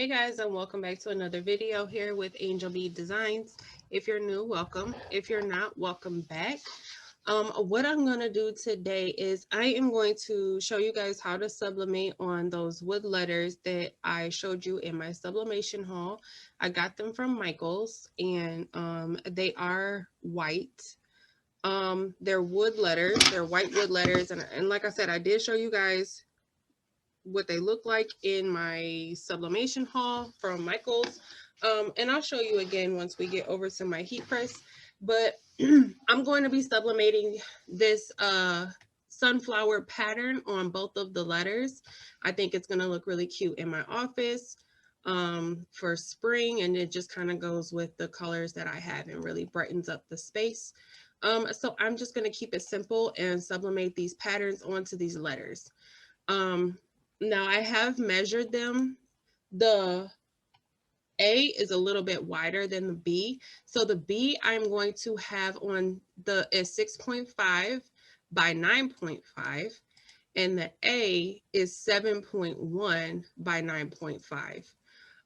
Hey guys, and welcome back to another video here with Angel Bead Designs. If you're new, welcome. If you're not, welcome back. What I'm going to do today is I am going to show you guys how to sublimate on those wood letters that I showed you in my sublimation haul. I got them from Michael's, and they are white. They're wood letters. They're white wood letters, and like I said, I did show you guys what they look like in my sublimation haul from Michael's, and I'll show you again once we get over to my heat press. But I'm going to be sublimating this sunflower pattern on both of the letters. I think it's going to look really cute in my office for spring, and it just kind of goes with the colors that I have and really brightens up the space. So I'm just going to keep it simple and sublimate these patterns onto these letters. Now I have measured them. The A is a little bit wider than the B. So the B I'm going to have on the is 6.5 by 9.5, and the A is 7.1 by 9.5.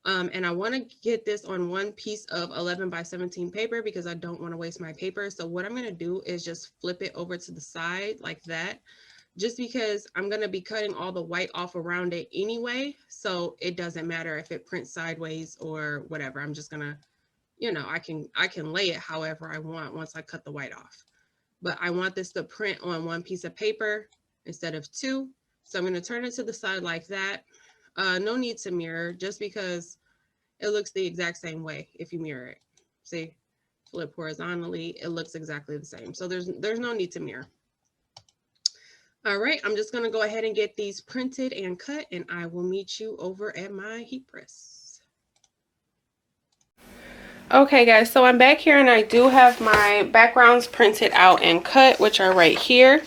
And I want to get this on one piece of 11 by 17 paper because I don't want to waste my paper. So what I'm going to do is just flip it over to the side like that, just because I'm going to be cutting all the white off around it anyway. So it doesn't matter if it prints sideways or whatever. I'm just going to, you know, I can lay it however I want once I cut the white off. But I want this to print on one piece of paper instead of two. So I'm going to turn it to the side like that. No need to mirror, just because it looks the exact same way if you mirror it. See, flip horizontally, it looks exactly the same. So there's no need to mirror. All right, I'm just going to go ahead and get these printed and cut, and I will meet you over at my heat press. Okay guys, so I'm back here and I do have my backgrounds printed out and cut, which are right here.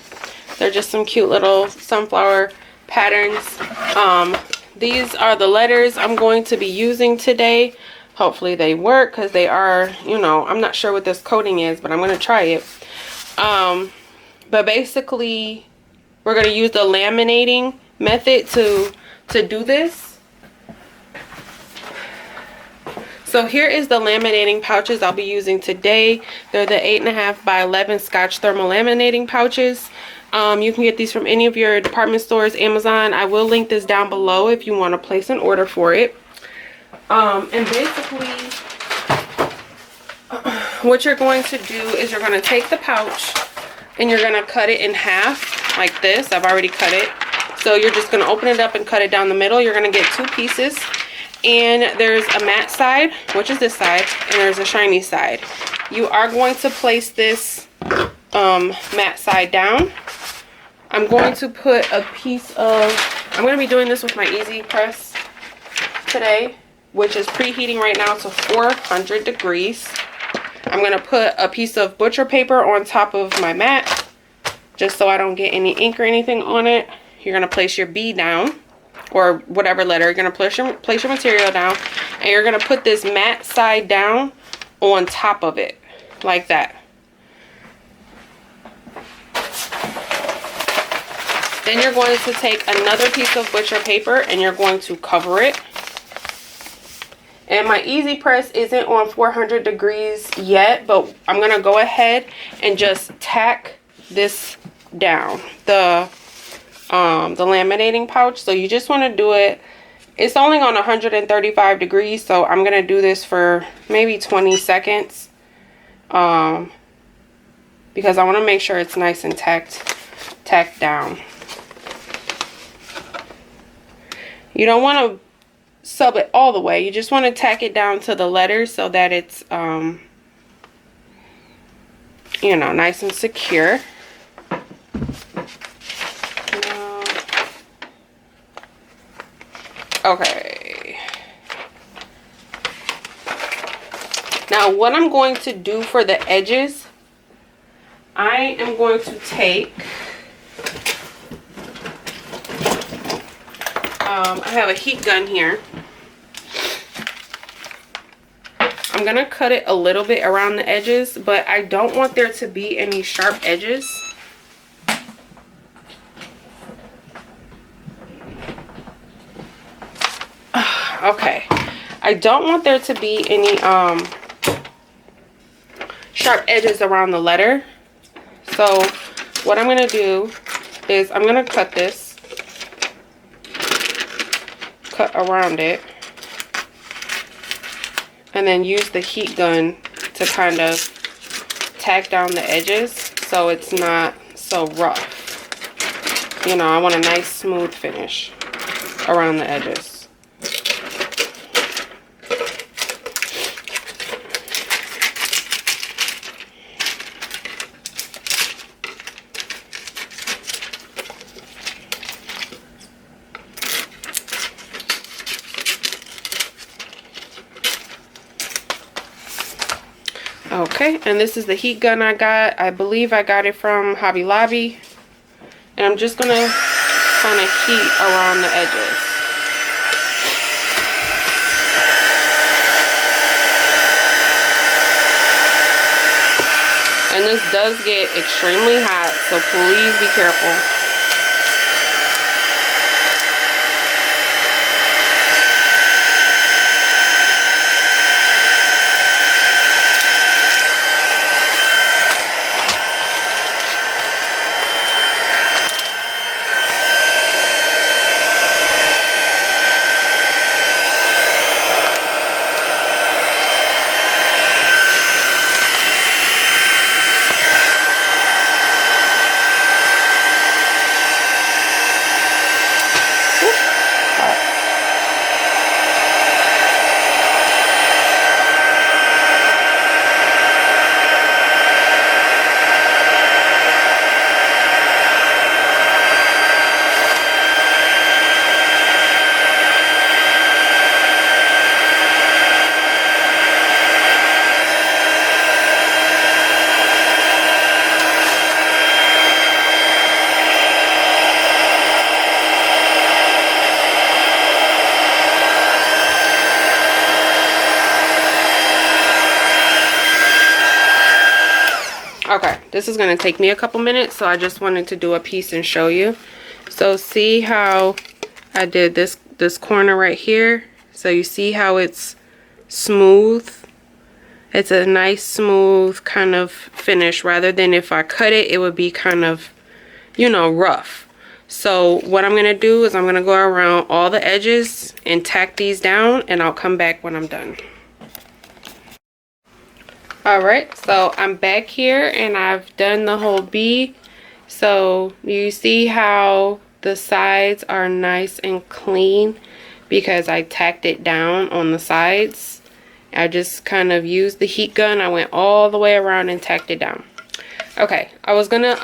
They're just some cute little sunflower patterns. These are the letters I'm going to be using today. Hopefully they work, because they are, you know, I'm not sure what this coating is, but I'm going to try it. But basically, we're going to use the laminating method to do this. So here is the laminating pouches I'll be using today. They're the 8.5 by 11 Scotch thermal laminating pouches. You can get these from any of your department stores, Amazon. I will link this down below if you want to place an order for it. And basically, what you're going to do is you're going to take the pouch and you're going to cut it in half like this. I've already cut it. So you're just going to open it up and cut it down the middle. You're going to get two pieces. And there's a matte side, which is this side, and there's a shiny side. You are going to place this matte side down. I'm going to put a piece of, I'm going to be doing this with my easy press today, which is preheating right now to 400 degrees. I'm going to put a piece of butcher paper on top of my mat, just so I don't get any ink or anything on it. You're going to place your B down, or whatever letter. You're going to place your material down, and you're going to put this matte side down on top of it, like that. Then you're going to take another piece of butcher paper and you're going to cover it. And my easy press isn't on 400 degrees yet, but I'm going to go ahead and just tack this down, the laminating pouch. So you just want to do it. It's only on 135 degrees, so I'm going to do this for maybe 20 seconds because I want to make sure it's nice and tacked down. You don't want to sub it all the way. You just want to tack it down to the letters so that it's, you know, nice and secure. Okay. Now, what I'm going to do for the edges, I am going to take, I have a heat gun here. I'm going to cut it a little bit around the edges, but I don't want there to be any sharp edges. Okay, I don't want there to be any sharp edges around the letter. So what I'm going to do is I'm going to cut around it, and then use the heat gun to kind of tack down the edges so it's not so rough. You know, I want a nice smooth finish around the edges. Okay, and this is the heat gun I got. I believe I got it from Hobby Lobby. And I'm just gonna kind of heat around the edges. And this does get extremely hot, so please be careful. Okay, this is going to take me a couple minutes, so I just wanted to do a piece and show you. So see how I did this corner right here? So you see how it's smooth? It's a nice smooth kind of finish, rather than if I cut it, it would be kind of, you know, rough. So what I'm going to do is I'm going to go around all the edges and tack these down, and I'll come back when I'm done. Alright, so I'm back here and I've done the whole bee. So you see how the sides are nice and clean because I tacked it down on the sides. I just kind of used the heat gun. I went all the way around and tacked it down. Okay, I was gonna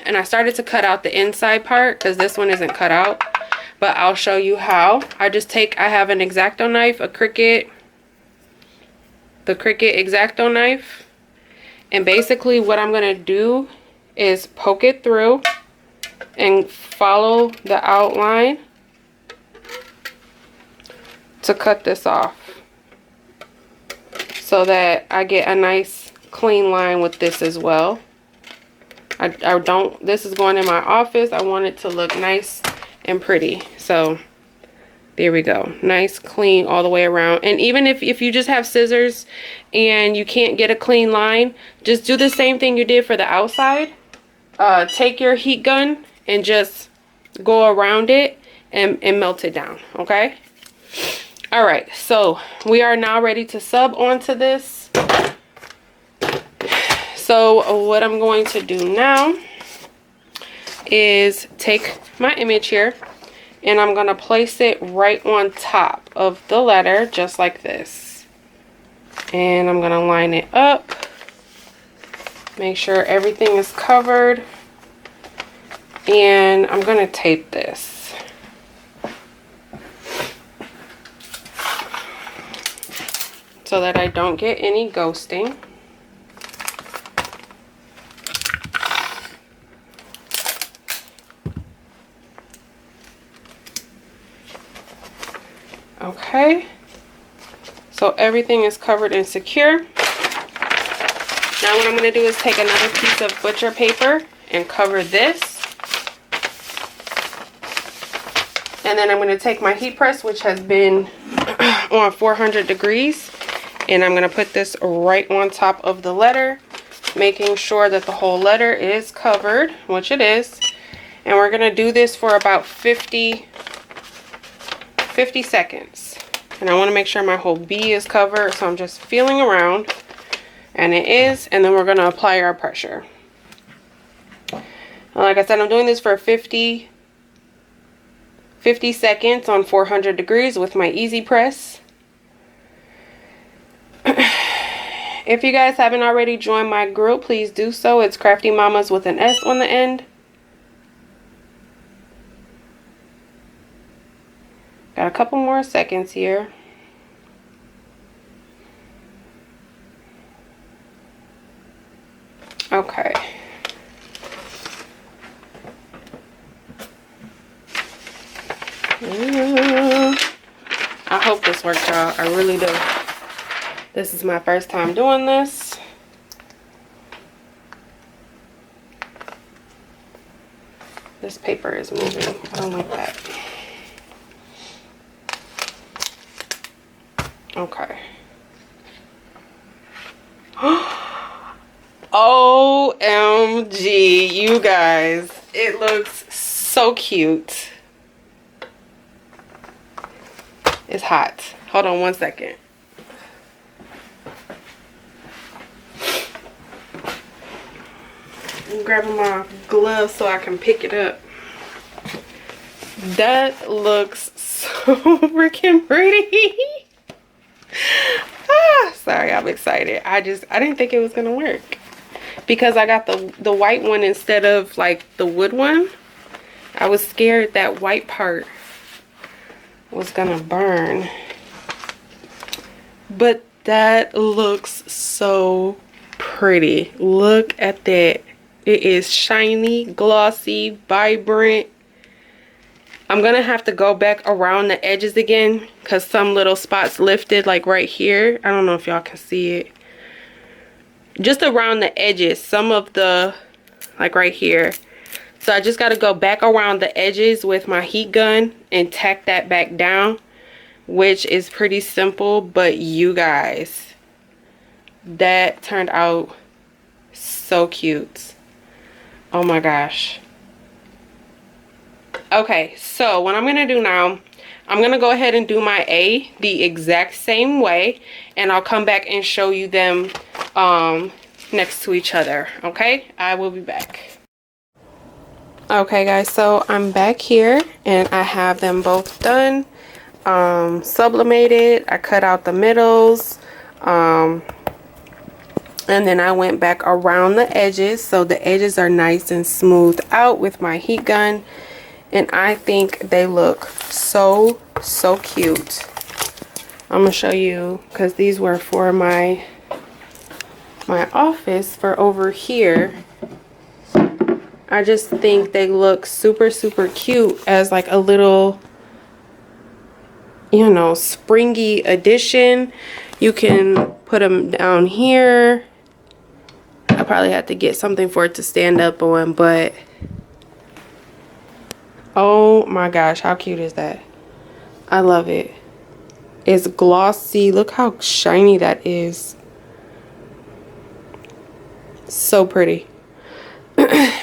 and I started to cut out the inside part because this one isn't cut out, but I'll show you how. I have an X-Acto knife, the Cricut X-Acto knife, and basically what I'm gonna do is poke it through and follow the outline to cut this off so that I get a nice clean line with this as well. This is going in my office. I want it to look nice and pretty. So there we go. Nice, clean all the way around. And even if you just have scissors and you can't get a clean line, just do the same thing you did for the outside. Take your heat gun and just go around it and melt it down, okay? All right, so we are now ready to sub onto this. So what I'm going to do now is take my image here, and I'm going to place it right on top of the letter, just like this. And I'm going to line it up. Make sure everything is covered. And I'm going to tape this. So that I don't get any ghosting. Okay, so everything is covered and secure. Now what I'm going to do is take another piece of butcher paper and cover this. And then I'm going to take my heat press, which has been on 400 degrees. And I'm going to put this right on top of the letter, making sure that the whole letter is covered, which it is. And we're going to do this for about 50 seconds. And I want to make sure my whole B is covered, so I'm just feeling around. And it is. And then we're going to apply our pressure. And like I said, I'm doing this for 50 seconds on 400 degrees with my easy press. If you guys haven't already joined my group, please do so. It's Crafty Mamas with an S on the end. Got a couple more seconds here. Okay. I hope this works, y'all. I really do. This is my first time doing this. This paper is moving. I don't like that. Okay. OMG, you guys. It looks so cute. It's hot. Hold on one second. I'm grabbing my gloves so I can pick it up. That looks so freaking pretty. Sorry, I'm excited. I didn't think it was gonna work because I got the white one instead of like the wood one. I was scared that white part was gonna burn, but that looks so pretty. Look at that. It is shiny, glossy, vibrant. I'm gonna have to go back around the edges again because some little spots lifted, like right here. I don't know if y'all can see it. Just around the edges, some of the, like right here. So I just gotta go back around the edges with my heat gun and tack that back down, which is pretty simple. But you guys, that turned out so cute. Oh my gosh. Okay, so what I'm gonna do now, I'm gonna go ahead and do my A the exact same way, and I'll come back and show you them next to each other. Okay, I will be back. Okay guys, so I'm back here and I have them both done, sublimated. I cut out the middles, and then I went back around the edges so the edges are nice and smoothed out with my heat gun. And I think they look so cute. I'm gonna show you because these were for my office for over here. I just think they look super cute as like a little, you know, springy addition. You can put them down here. I probably have to get something for it to stand up on, but oh my gosh, how cute is that? I love it. It's glossy. Look how shiny that is. So pretty.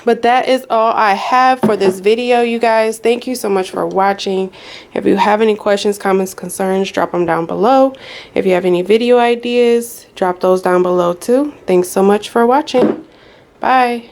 But that is all I have for this video, you guys. Thank you so much for watching. If you have any questions, comments, concerns, drop them down below. If you have any video ideas, drop those down below too. Thanks so much for watching. Bye.